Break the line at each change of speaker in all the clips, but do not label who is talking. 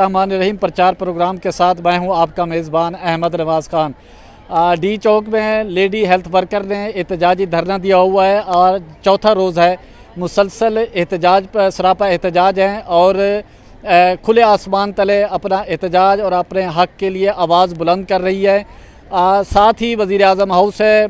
रहमान रहीम प्रचार प्रोग्राम के साथ मैं हूं आपका मेज़बान अहमद नवाज़ खान। डी चौक में लेडी हेल्थ वर्कर ने एहतजाजी धरना दिया हुआ है और चौथा रोज़ है। मुसलसल एहतजाज पर सरापा एहतजाज हैं और खुले आसमान तले अपना एहतजाज और अपने हक़ के लिए आवाज़ बुलंद कर रही है। साथ ही वज़ीर आज़म हाउस है,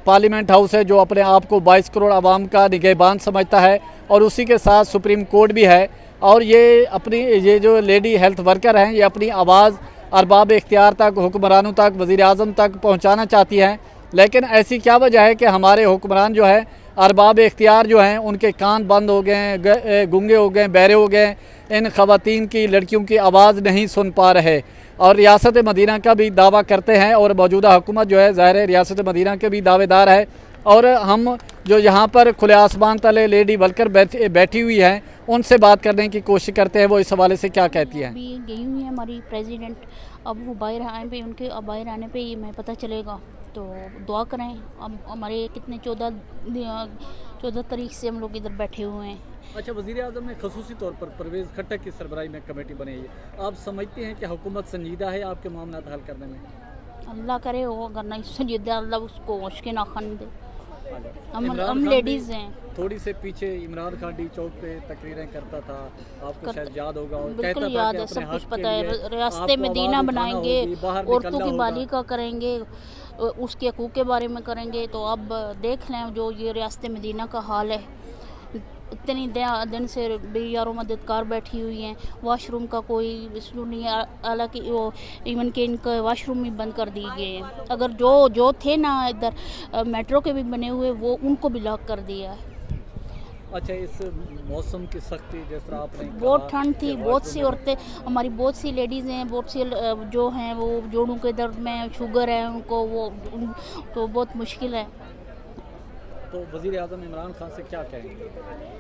पार्लियामेंट हाउस है जो अपने आप को 22 करोड़ आवाम का निगहबान समझता है, और उसी के साथ सुप्रीम कोर्ट भी है। और ये जो लेडी हेल्थ वर्कर हैं ये अपनी आवाज़ अरबाब इख्तियार तक, हुक्मरानों तक, वज़ीर आज़म तक पहुंचाना चाहती हैं। लेकिन ऐसी क्या वजह है कि हमारे हुक्मरान जो है, अरबाब इख्तियार जो हैं, उनके कान बंद हो गए हैं, गूंगे हो गए, बहरे हो गए, इन ख़वातीन की, लड़कियों की आवाज़ नहीं सुन पा रहे। और रियासत मदीना का भी दावा करते हैं और मौजूदा हुकूमत जो है ज़ाहिर है रियासत मदीना के भी दावेदार है। और हम जो यहाँ पर खुले आसमान तले लेडी वर्कर बैठी हुई हैं उनसे बात करने की कोशिश करते हैं, वो इस हवाले से क्या कहती हैं।
अभी गई हुई है हमारी प्रेसिडेंट, अब वो बाहर आने पे, उनके अब बाहर आने पे ही मैं पता चलेगा, तो दुआ करें। अब हमारे कितने 14 तारीख से हम लोग इधर बैठे हुए हैं।
अच्छा, वज़ीर आज़म ने ख़ुसूसी तौर पर परवेज़ खट्टक की सरबराही में कमेटी बनाई है। आप समझते हैं कि हुकूमत संजीदा है आपके मामला हल करने में?
अल्लाह करे वो अगर नहीं संजीदा, अल्लाह उसको मुश्किल ना खान दे। हम लेडीज़ हैं।
थोड़ी से पीछे इमरान खान डी चौक पे तकरीरें करता था, आपको शायद याद होगा। और
बिल्कुल याद है, सब कुछ पता है। रियासत मदीना बनाएंगे, औरतों की बाली का करेंगे, उसके हकूक़ के बारे में करेंगे। तो अब देख लें जो ये रियासत मदीना का हाल है। इतनी दिन से बेयारो मददगार बैठी हुई हैं, वाशरूम का कोई इशू नहीं है, हालांकि वो इवन के इनका वाशरूम भी बंद कर दिए गए हैं। अगर जो थे ना इधर मेट्रो के भी बने हुए, वो उनको भी लॉक कर दिया है।
अच्छा, इस मौसम की सख्ती जिस तरह आपने
बहुत ठंड थी, बहुत सी औरतें हमारी, बहुत सी लेडीज़ हैं, बहुत सी जो हैं वो जोड़ों के दर्द में, शुगर है उनको, वो तो बहुत मुश्किल है।
तो वज़ीर आज़म इमरान खान से क्या कहेंगे?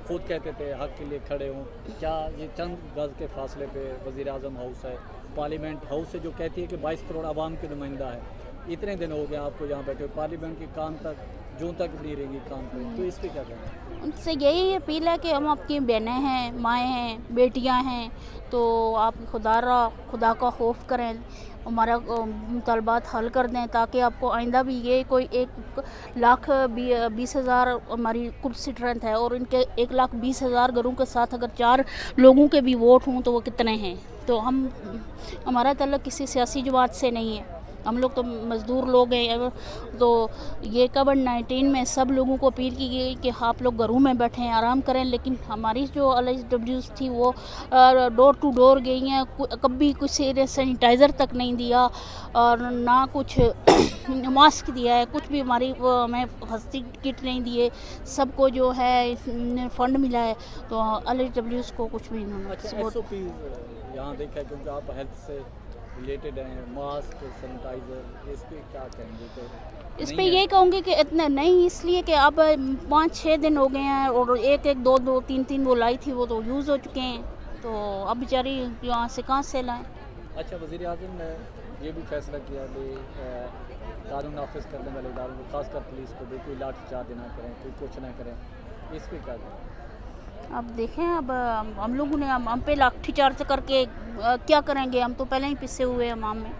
खुद कहते थे हक़ के लिए खड़े हों, क्या ये चंद गज़ के फासले पे वज़ीर आज़म हाउस है, पार्लियामेंट हाउस है जो कहती है कि 22 करोड़ आवाम की नुमाइंदा है। इतने दिन हो गए आपको यहाँ बैठे, पार्लियामेंट के काम तक जून तक नहीं रहेंगी काम पे, तो इस पर क्या कहेंगे?
उनसे यही अपील है कि हम आपकी बहनें हैं, माएँ हैं, बेटियां हैं, तो आप खुदा का खौफ करें, हमारा मुतालबात हल कर दें, ताकि आपको आइंदा भी ये कोई 1,20,000 हमारी कुल स्ट्रेंथ है, और इनके 1,20,000 घरों के साथ अगर 4 लोगों के भी वोट हों तो वो कितने हैं। तो हमारा तल्लुक़ किसी सियासी जमात से नहीं है, हम लोग तो मज़दूर लोग हैं। तो ये कोविड-19 में सब लोगों को अपील की गई कि आप लोग घरों में बैठें, आराम करें, लेकिन हमारी जो LHWs थी वो डोर टू डोर गई हैं, कभी कुछ सैनिटाइज़र तक नहीं दिया और ना कुछ मास्क दिया है, कुछ भी हमारी हमें फर्स्ट किट नहीं दिए। सबको जो है फ़ंड मिला है, तो LHWs को कुछ भी
नहीं। यहाँ देखा है क्योंकि आप हेल्थ से रिलेटेड हैं, मास्क, सैनिटाइज़र, इस पे क्या कहेंगे? तो
इस पे ये कहूँगी कि इतने नहीं, इसलिए कि अब 5-6 दिन हो गए हैं, और 1-2 3 वो लाई थी, वो तो यूज़ हो चुके हैं, तो अब बेचारी यहाँ से कहाँ से लाएँ।
अच्छा, वज़ीर आज़म ने ये भी फैसला किया कि कानून नाफिज करने वाले इदारों को, खासकर पुलिस को भी, कोई लाठीचार्ज ना करें, कोई कुछ ना करें, इस पर क्या करें?
अब देखें, अब हम लोगों ने हम पे लाठीचार्ज करके क्या करेंगे? हम तो पहले ही पिसे हुए हैं अवाम में।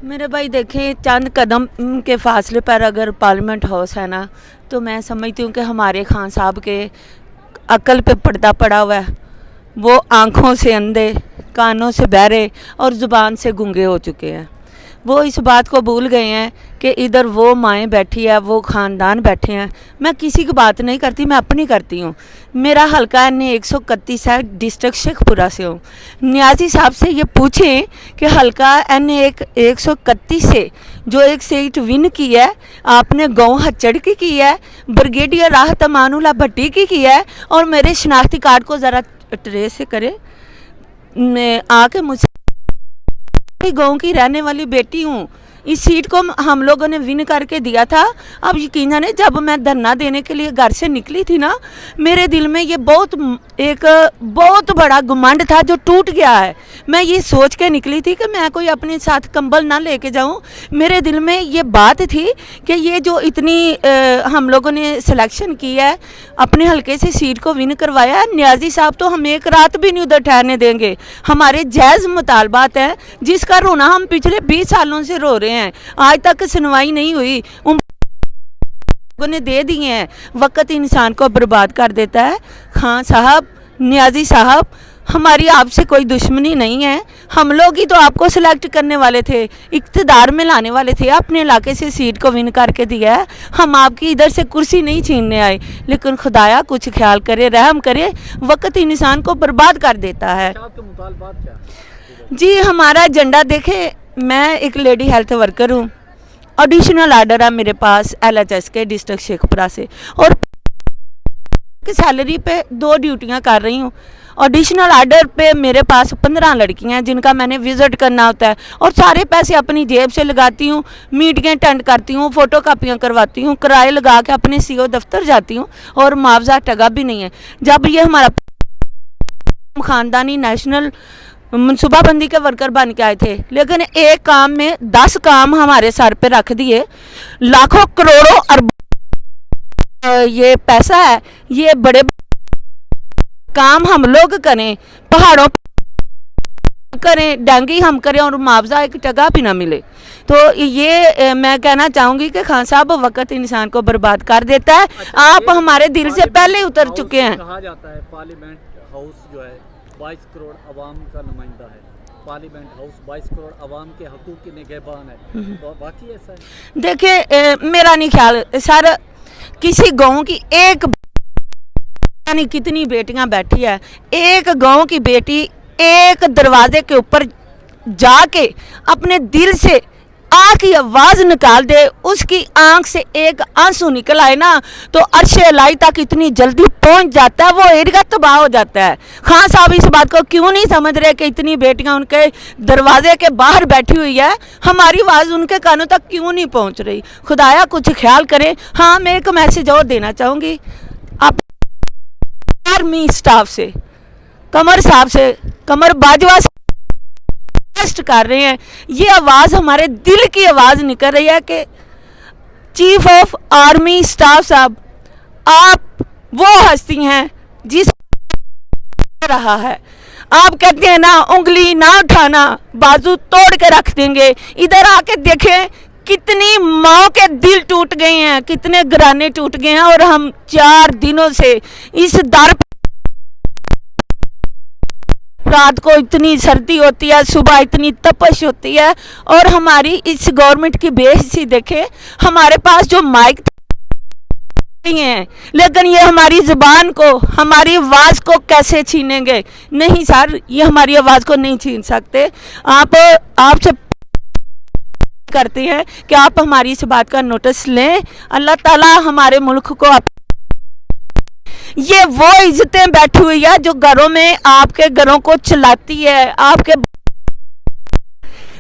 मेरे भाई देखें, चंद कदम के फासले पर अगर पार्लियामेंट हाउस है ना, तो मैं समझती हूँ कि हमारे खान साहब के अकल पे पर्दा पड़ा हुआ है। वो आँखों से अंधे, कानों से बहरे और ज़ुबान से गूंगे हो चुके हैं। वो इस बात को भूल गए हैं कि इधर वो माएँ बैठी है, वो ख़ानदान बैठे हैं। मैं किसी की बात नहीं करती, मैं अपनी करती हूँ। मेरा हल्का एन 131 है, डिस्ट्रिक्ट शेखपुरा से हूँ। नियाजी साहब से ये पूछें कि हल्का एन 131 से जो एक सीट विन की है, आपने गाँव हच्चड़ की है, ब्रिगेडियर राहत अमानुल्लाह भट्टी की है, और मेरे शनाख्ती कार्ड को ज़रा ट्रेस से करें। मैं आके मुझसे गाँव की रहने वाली बेटी हूँ, इस सीट को हम लोगों ने विन करके दिया था। अब यकीन जाने जब मैं धरना देने के लिए घर से निकली थी ना, मेरे दिल में ये एक बहुत बड़ा घमंड था जो टूट गया है। मैं ये सोच के निकली थी कि मैं कोई अपने साथ कंबल ना लेके जाऊं। मेरे दिल में ये बात थी कि ये जो इतनी हम लोगों ने सिलेक्शन की है, अपने हल्के से सीट को विन करवाया है, न्याजी साहब तो हम एक रात भी नहीं उधर ठहरने देंगे। हमारे जायज़ मुतालबात हैं जिसका रोना हम पिछले 20 सालों से रो रहे हैं, आज तक सुनवाई नहीं हुई, उन लोगों ने दे दिए हैं। वक्त इंसान को बर्बाद कर देता है। खान साहब, न्याजी साहब, हमारी आपसे कोई दुश्मनी नहीं है। हम लोग ही तो आपको सिलेक्ट करने वाले थे, इक़्तिदार में लाने वाले थे, अपने इलाके से सीट को विन करके दिया है। हम आपकी इधर से कुर्सी नहीं छीनने आए, लेकिन खुदाया कुछ ख्याल करे, रहम करे, वक्त इंसान को बर्बाद कर देता है।
आपके मुतालबात क्या है?
जी, हमारा एजेंडा देखे, मैं एक लेडी हेल्थ वर्कर हूँ। एडिशनल आर्डर है मेरे पास LHS के डिस्ट्रिक्ट शेखपुरा से, और सैलरी पे 2 ड्यूटियाँ कर रही हूँ। एडिशनल आर्डर पे मेरे पास 15 लड़कियाँ हैं जिनका मैंने विज़िट करना होता है, और सारे पैसे अपनी जेब से लगाती हूँ, मीटिंगें अटेंड करती हूँ, फ़ोटो कापियाँ करवाती हूँ, किराए लगा के अपने CO दफ्तर जाती हूँ, और मुआवजा टगा भी नहीं है। जब ये हमारा ख़ानदानी नेशनल मनसूबाबंदी के वर्कर बन के आए थे, लेकिन एक काम में 10 काम हमारे सर पे रख दिए। लाखों करोड़ों अरबों ये पैसा है, ये बड़े काम हम लोग करें, पहाड़ों करें, डांगी हम करें, और मुआवजा एक टका भी ना मिले। तो ये मैं कहना चाहूँगी कि खान साहब वक्त इंसान को बर्बाद कर देता है। आप हमारे दिल से पहले उतर चुके हैं।
कहा जाता है पार्लियामेंट हाउस जो है 22 करोड़ अवाम का नुमाइंदा है। पार्लियामेंट हाउस 22 करोड़ अवाम के हकूक़ की निगहबान है, तो बाकी ऐसा है?
देखिए, मेरा नहीं ख्याल सर, किसी गांव की एक, यानी कितनी बेटियां बैठी है, एक गांव की बेटी एक दरवाजे के ऊपर जाके अपने दिल से आँख की आवाज़ निकाल दे, उसकी आँख से एक आंसू निकल आए ना, तो अर्शे अलाई तक इतनी जल्दी पहुंच जाता है, वो एरिया तबाह हो जाता है। खान साहब इस बात को क्यों नहीं समझ रहे कि इतनी बेटियां उनके दरवाजे के बाहर बैठी हुई है, हमारी आवाज़ उनके कानों तक क्यों नहीं पहुंच रही? खुदाया कुछ ख्याल करें। हाँ, मैं एक मैसेज और देना चाहूँगी आप आर्मी स्टाफ से, कमर साहब से, कमर बाजवा से कर रहे हैं, ये आवाज़ हमारे दिल की आवाज़ निकल रही है कि चीफ ऑफ आर्मी स्टाफ साहब, आप वो हस्ती हैं जिस रहा है। आप कहते हैं ना, उंगली ना उठाना, बाजू तोड़ के रख देंगे। इधर आके देखें कितनी माँ के दिल टूट गए हैं, कितने घराने टूट गए हैं, और हम 4 दिनों से इस दर, रात को इतनी सर्दी होती है, सुबह इतनी तपश होती है, और हमारी इस गवर्नमेंट की बेइज्जती देखे। हमारे पास जो माइक नहीं है, लेकिन ये हमारी ज़ुबान को, हमारी आवाज़ को कैसे छीनेंगे? नहीं सर, ये हमारी आवाज़ को नहीं छीन सकते। आपसे करते हैं कि आप हमारी इस बात का नोटिस लें। अल्लाह ताला हमारे मुल्क को, ये वो इज्जतें बैठी हुई है जो घरों में आपके घरों को चलाती है। आपके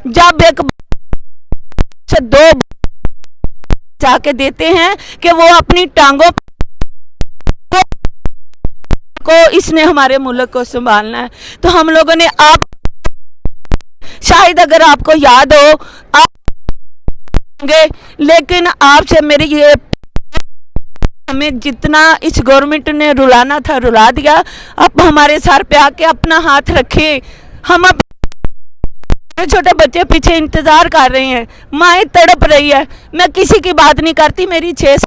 जब एक से 2 जाके देते हैं कि वो अपनी टांगों को, इसने हमारे मुल्क को संभालना है। तो हम लोगों ने, आप शायद अगर आपको याद हो आप, लेकिन आपसे मेरी ये, हमें जितना इस गवर्नमेंट ने रुलाना था रुला दिया। अब हमारे सर पे आके अपना हाथ रखे। हम अब छोटे बच्चे पीछे इंतज़ार कर रहे हैं, माएँ तड़प रही है। मैं किसी की बात नहीं करती, मेरी 6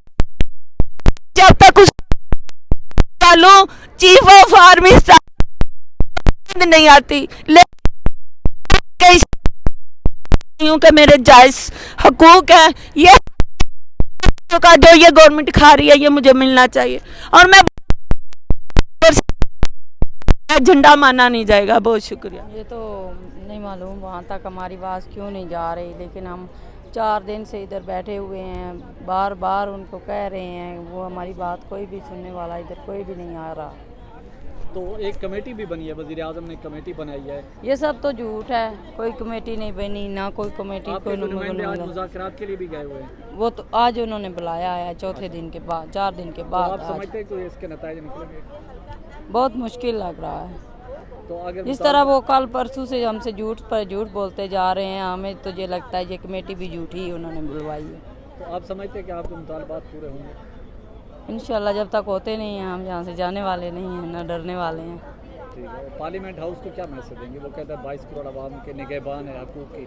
जब तक उस सालों चीफ ऑफ आर्मी नहीं आती, लेकिन कि मेरे जायज़ हकूक़ है, ये का जो ये गवर्नमेंट खा रही है, ये मुझे मिलना चाहिए। और मैं झंडा माना नहीं जाएगा। बहुत शुक्रिया।
ये तो नहीं मालूम वहाँ तक हमारी आवाज़ क्यों नहीं जा रही, लेकिन हम 4 दिन से इधर बैठे हुए हैं, बार बार उनको कह रहे हैं, वो हमारी बात कोई भी सुनने वाला इधर कोई भी नहीं आ रहा।
तो एक कमेटी भी बनी है, वज़ीर आज़म ने कमेटी बनाई है।
ये सब तो झूठ है, कोई कमेटी नहीं बनी, ना कोई कमेटी
आपके
कोई
नुमाइंदे आज
नंबर।
मुज़ाकरात के लिए भी गए हुए हैं,
वो तो आज उन्होंने बुलाया है चौथे दिन के बाद, 4 दिन के
तो
बाद
आप
आज।
समझते हैं कि इसके नतीजे निकलेंगे?
बहुत मुश्किल लग रहा है।
तो अगर
इस तरह वो कल परसों से हमसे झूठ पर झूठ बोलते जा रहे हैं, हमें तो ये लगता है ये कमेटी भी झूठी ही उन्होंने बुलवाई है।
तो आप समझते हैं कि आपके मुतालबात पूरे होंगे?
इंशाल्लाह जब तक होते नहीं हैं हम यहाँ से जाने वाले नहीं हैं, ना डरने वाले हैं।
ठीक है। पार्लियामेंट हाउस को क्या मैसेज देंगे? वो कहता है 22 करोड़ आवाम के निगहबान है हकूक़ की।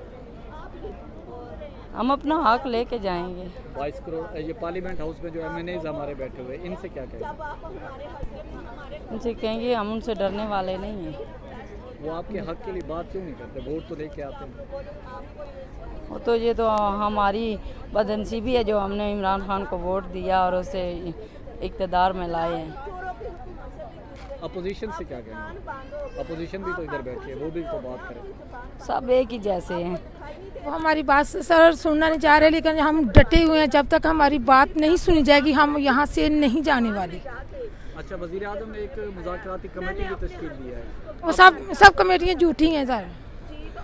हम अपना हक लेके जाएंगे।
22 करोड़ ये पार्लियामेंट हाउस में जो MNAs हमारे बैठे हुए, इनसे क्या कहेंगे?
उनसे कहेंगे हम उनसे डरने वाले नहीं हैं।
वो आपके हक के लिए बात क्यों नहीं करते? वोट तो लेके आते हैं।
वो तो ये तो हमारी बदनसीबी है जो हमने इमरान खान को वोट दिया और उसे इक़्तिदार में लाए हैं।
अपोजिशन से क्या कहेंगे? अपोजिशन भी तो इधर बैठी है, वो भी तो बात करें।
सब एक ही जैसे हैं।
वो हमारी बात सर सुनना नहीं चाह रहे, लेकिन हम डटे हुए हैं। जब तक हमारी बात नहीं सुनी जाएगी हम यहाँ से नहीं जाने वाले।
अच्छा, वज़ीर आज़म ने एक मुज़ाकराती कमेटी की तश्कील दी है,
वो सब कमेटियाँ झूठी हैं सर।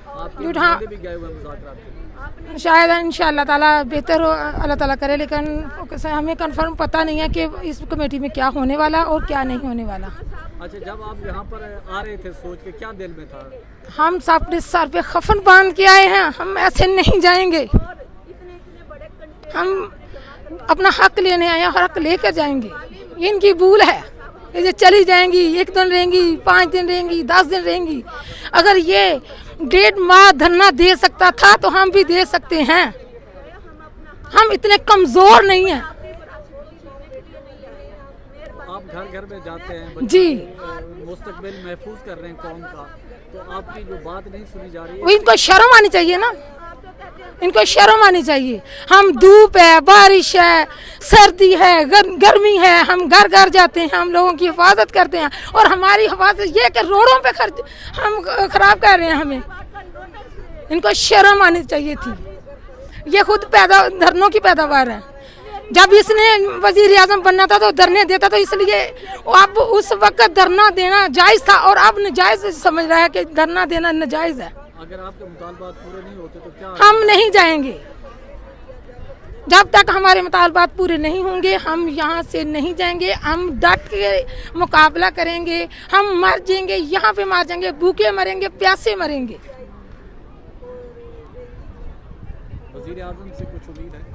आपके
झूठ, हाँ।
नुमाइंदे भी गए हुए हैं मुज़ाकरात के लिए।
शायद इंशाअल्लाह ताला बेहतर हो, अल्लाह ताला करे, लेकिन हमें कंफर्म पता नहीं है कि इस कमेटी में क्या होने वाला और क्या नहीं होने वाला।
अच्छा, जब आप यहाँ पर आ रहे थे सोच के, क्या दिल में था?
हम सब अपने सर पे खफन बांध के आए हैं, हम ऐसे नहीं जाएंगे। हम अपना हक लेने आए हैं और हक लेकर जाएंगे। इनकी भूल है, ये चली जाएंगी, 1 दिन रहेंगी, 5 दिन रहेंगी, 10 दिन रहेंगी। अगर ये 1.5 माह धरना दे सकता था तो हम भी दे सकते हैं। हम इतने कमज़ोर नहीं हैं।
आप घर घर में जाते हैं,
जी।
मुस्तकबिल महफूज कर रहे हैं कौम का, तो आपकी जो बात नहीं सुनी जा रही
वो
है।
इनको शर्म आनी चाहिए ना, इनको शर्म आनी चाहिए। हम धूप है, बारिश है, सर्दी है, गर्मी है, हम घर घर जाते हैं, हम लोगों की हिफाजत करते हैं और हमारी हिफाजत ये कि रोडों पे हम खराब कर रहे हैं। हमें इनको शर्म आनी चाहिए थी। ये खुद धरनों की पैदावार है। जब इसने वज़ीर आज़म बनना था तो धरने देता, तो इसलिए अब उस वक्त धरना देना जायज़ था और अब नाजायज़ समझ रहा है कि धरना देना नाजायज़ है।
अगर आपके मुतालबात पूरे नहीं होते तो क्या?
हम नहीं जाएंगे। जब तक हमारे मुतालबात पूरे नहीं होंगे हम यहाँ से नहीं जाएंगे। हम डट के मुकाबला करेंगे। हम मर जाएंगे, यहाँ पे मर जाएंगे, भूखे मरेंगे, प्यासे मरेंगे।
वज़ीर आज़म से कुछ उम्मीद है?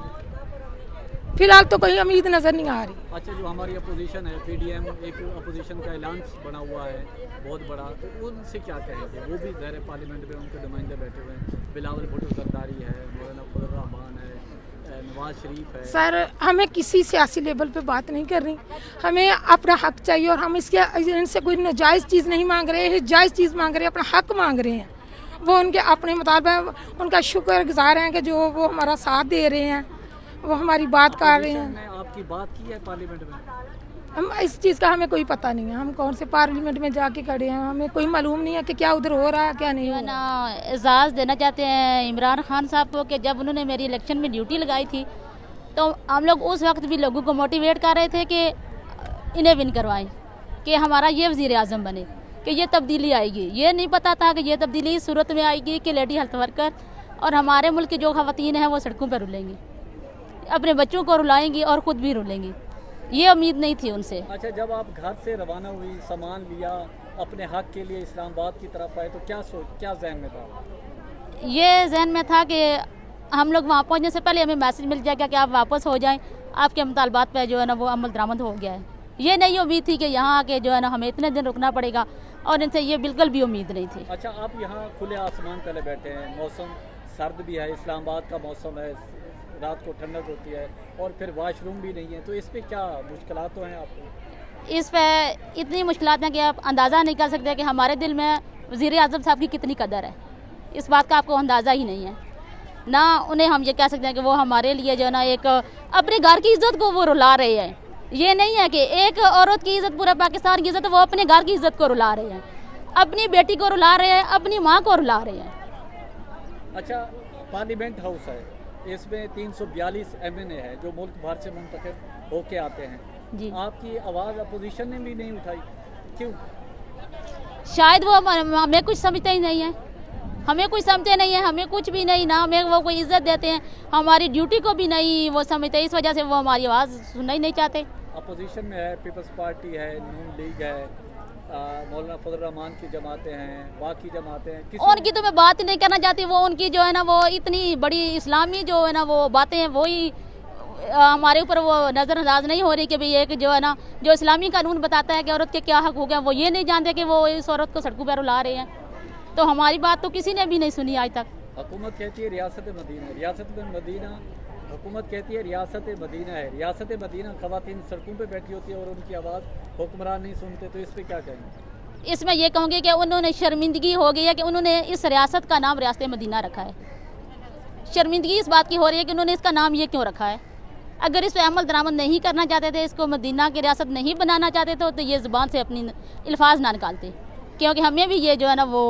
फिलहाल तो कोई उम्मीद नज़र नहीं आ रही।
अच्छा, जो हमारी अपोजिशन है, PDM, एक अपोजिशन का ऐलान बना हुआ है बहुत बड़ा, तो उनसे क्या कहेंगे? वो भी ज़ाहिर पार्लियामेंट में उनके नुमाइंदे बैठे हुए हैं। बिलावल भुट्टो जरदारी है, मौलाना फजल रहमान है, नवाज शरीफ है।
सर, हमें किसी सियासी लेवल पे बात नहीं करनी। हमें अपना हक चाहिए और हम इनसे कोई नाजायज़ चीज़ नहीं मांग रहे हैं, जायज़ चीज़ मांग रहे हैं, अपना हक मांग रहे हैं। वो उनके अपने मुताबिक उनका शुक्रगुजार हैं कि जो वो हमारा साथ दे रहे हैं, वो हमारी बात कर रहे हैं।
ने आपकी बात की है पार्लियामेंट में?
हम इस चीज़ का हमें कोई पता नहीं है। हम कौन से पार्लियामेंट में जाके खड़े हैं, हमें कोई मालूम नहीं है कि क्या उधर हो रहा है क्या नहीं हो
ना
रहा।
एजाज़ देना चाहते हैं इमरान खान साहब को कि जब उन्होंने मेरी इलेक्शन में ड्यूटी लगाई थी तो हम लोग उस वक्त भी लोगों को मोटिवेट कर रहे थे कि इन्हें विन करवाएं, कि हमारा ये वज़ीर आज़म बने, कि ये तब्दीली आएगी। ये नहीं पता था कि ये तब्दीली इस सूरत में आएगी कि लेडी हेल्थ वर्कर और हमारे मुल्क की जो ख़वातीन हैं वो सड़कों पर रुलेंगी, अपने बच्चों को रुलाएंगी और ख़ुद भी रुलेंगी। ये उम्मीद नहीं थी उनसे।
अच्छा, जब आप घर से रवाना हुई, सामान लिया, अपने हक के लिए इस्लामाबाद की तरफ आए, तो क्या जहन में था?
ये जहन में था कि हम लोग वहाँ पहुँचने से पहले हमें मैसेज मिल जाएगा कि आप वापस हो जाएं, आपके मुतालबात पे जो है ना वो अमल दरामद हो गया है। ये नहीं उम्मीद थी कि यहाँ आके जो है ना हमें इतने दिन रुकना पड़ेगा, और इनसे ये बिल्कुल भी उम्मीद नहीं थी।
अच्छा, आप यहाँ खुले आसमान तले बैठे हैं, मौसम सर्द भी है, इस्लामाबाद का मौसम है, रात को ठंडक होती है और फिर वाशरूम भी नहीं है, तो इस पे क्या मुश्किलात तो हैं आपको?
इस पे इतनी मुश्किलात हैं कि आप अंदाज़ा नहीं कर सकते कि हमारे दिल में वज़ीर आज़म साहब की कितनी कदर है। इस बात का आपको अंदाज़ा ही नहीं है। ना उन्हें हम ये कह सकते हैं कि वो हमारे लिए जो है ना एक अपने घर की इज़्ज़त को वो रुला रहे हैं। ये नहीं है कि एक औरत की इज़्ज़त पूरा पाकिस्तान की इज़्ज़त, वो अपने घर की इज़्ज़त को रुला रहे हैं, अपनी बेटी को रुला रहे हैं, अपनी माँ को रुला रहे हैं।
अच्छा, पार्लियामेंट हाउस है, इसमें 342 MNA है जो मुल्क भर से मुंतखब होके आते हैं
जी।
आपकी आवाज़ अपोजिशन ने भी नहीं उठाई, क्यों?
शायद वो हमें कुछ समझते ही नहीं है, हमें कुछ समझते नहीं है, हमें कुछ भी नहीं, ना हमें वो कोई इज्जत देते हैं, हमारी ड्यूटी को भी नहीं वो समझते, इस वजह से वो हमारी आवाज़ सुनना ही नहीं चाहते।
अपोजिशन में है, पीपल्स पार्टी है, नून लीग है, मौलाना फजल रहमान की जमातें हैं, बाकी जमातें हैं,
उनकी तो मैं बात नहीं करना चाहती। वो उनकी जो है ना वो इतनी बड़ी इस्लामी जो है ना वो बातें हैं, वही हमारे ऊपर वो नज़रअंदाज नहीं हो रही कि भाई एक जो है ना जो इस्लामी कानून बताता है कि औरत के क्या हक हो गए, वो ये नहीं जानते कि वो इस औरत को सड़कों पर रुला रहे हैं। तो हमारी बात तो किसी ने भी नहीं सुनी आज तक।
हुकूमत कहती है रियासत मदीना, हुकूमत कहती है रियासत मदीना है, रियासत मदीना ख़वातीन सड़कों पे बैठी होती है और उनकी आवाज़ हुक्मरान नहीं सुनते, तो इस पर क्या कहेंगे?
इसमें ये कहूँगी कि उन्होंने शर्मिंदगी हो गई है कि उन्होंने इस रियासत का नाम रियासत मदीना रखा है। शर्मिंदगी इस बात की हो रही है कि उन्होंने इसका नाम ये क्यों रखा है। अगर इस पर अमल दरामद नहीं करना चाहते थे, इसको मदीना की रियासत नहीं बनाना चाहते थे, तो ये ज़ुबान से अपनी अल्फाज ना निकालते, क्योंकि हमें भी ये जो है ना वो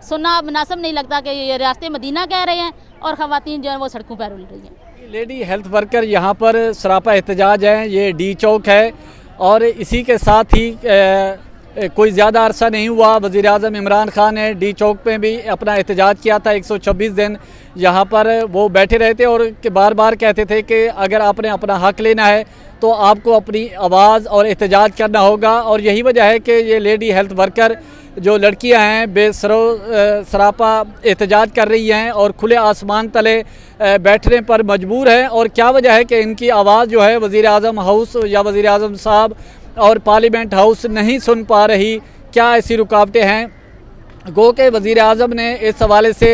सुनना मुनासिब नहीं लगता कि ये रियासत मदीना कह रहे हैं और ख़वातीन जो है वो सड़कों पर रुल रही हैं।
लेडी हेल्थ वर्कर यहाँ पर सरापा एहतजाज है, ये डी चौक है और इसी के साथ ही कोई ज़्यादा अरसा नहीं हुआ, वज़ीर आज़म इमरान खान ने डी चौक पे भी अपना एहतजाज किया था। 126 दिन यहाँ पर वो बैठे रहे थे और बार बार कहते थे कि अगर आपने अपना हक लेना है तो आपको अपनी आवाज़ और एहतजाज करना होगा। और यही वजह है कि ये लेडी हेल्थ वर्कर जो लड़कियां हैं बेसरापा एहतजाज कर रही हैं और खुले आसमान तले बैठने पर मजबूर हैं। और क्या वजह है कि इनकी आवाज़ जो है वज़ीर आज़म हाउस या वज़ीर आज़म साहब और पार्लियामेंट हाउस नहीं सुन पा रही। क्या ऐसी रुकावटें हैं? गो के वज़ीर आज़म ने इस हवाले से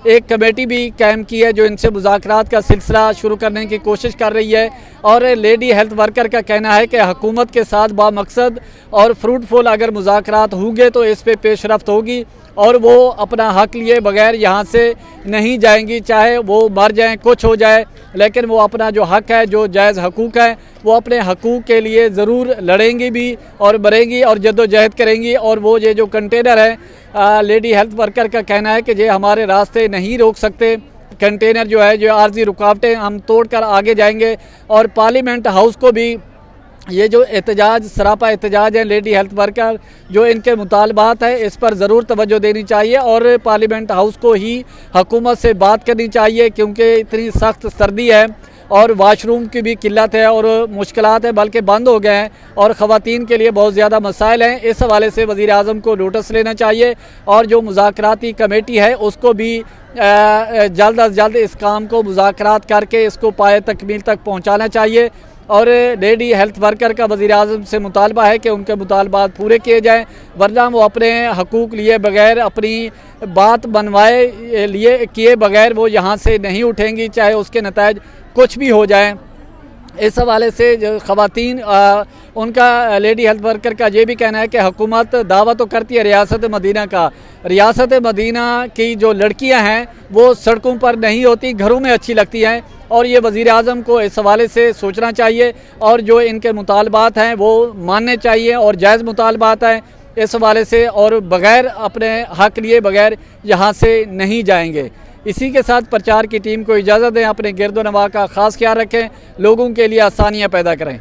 एक कमेटी भी कायम की है जो इनसे मुज़ाकरात का सिलसिला शुरू करने की कोशिश कर रही है। और लेडी हेल्थ वर्कर का कहना है कि हुकूमत के साथ बामकसद और फ्रूटफुल अगर मुज़ाकरात होंगे तो इस पे पेशरफ्त होगी और वो अपना हक लिए बगैर यहाँ से नहीं जाएंगी, चाहे वो मर जाएं, कुछ हो जाए, लेकिन वो अपना जो हक है, जो जायज़ हकूक़ है, वो अपने हकूक़ के लिए ज़रूर लड़ेंगी भी और मरेंगी और जद्दोजहद करेंगी। और वो ये जो कंटेनर है, लेडी हेल्थ वर्कर का कहना है कि ये हमारे रास्ते नहीं रोक सकते, कंटेनर जो है जो आर्जी रुकावटें हम तोड़कर आगे जाएंगे। और पार्लियामेंट हाउस को भी ये जो एहतजाज सरापा एहतजाज है लेडी हेल्थ वर्कर जो इनके मुतालबात है इस पर ज़रूर तवज्जो देनी चाहिए और पार्लियामेंट हाउस को ही हुकूमत से बात करनी चाहिए, क्योंकि इतनी सख्त सर्दी है और वाशरूम की भी किल्लत है और मुश्किलात है, बल्कि बंद हो गए हैं और ख़वातीन के लिए बहुत ज़्यादा मसाइल हैं। इस हवाले से वज़ीर आज़म को नोटिस लेना चाहिए और जो मुज़ाकराती कमेटी है उसको भी जल्द अज जल्द इस काम को मुज़ाकरात करके इसको पाए तकमील तक पहुँचाना चाहिए। और लेडी हेल्थ वर्कर का वज़ीर आज़म से मुतालबा है कि उनके मुतालबात पूरे किए जाएँ, वरना वो अपने हकूक़ लिए बगैर, अपनी बात बनवाए लिए किए बगैर वो यहाँ से नहीं उठेंगी, चाहे उसके नतायज कुछ भी हो जाए। इस हवाले से जो ख़वातीन उनका लेडी हेल्थ वर्कर का ये भी कहना है कि हुकूमत दावा तो करती है रियासत मदीना का, रियासत मदीना की जो लड़कियां हैं वो सड़कों पर नहीं होती, घरों में अच्छी लगती हैं। और ये वज़ीर आज़म को इस हवाले से सोचना चाहिए और जो इनके मुतालबात हैं वो मानने चाहिए और जायज़ मुतालबात हैं इस हवाले से, और बग़ैर अपने हक़ लिए बग़ैर यहाँ से नहीं जाएंगे। इसी के साथ प्रचार की टीम को इजाज़त दें, अपने गिरदो नवा का ख़ास ख्याल रखें, लोगों के लिए आसानियाँ पैदा करें।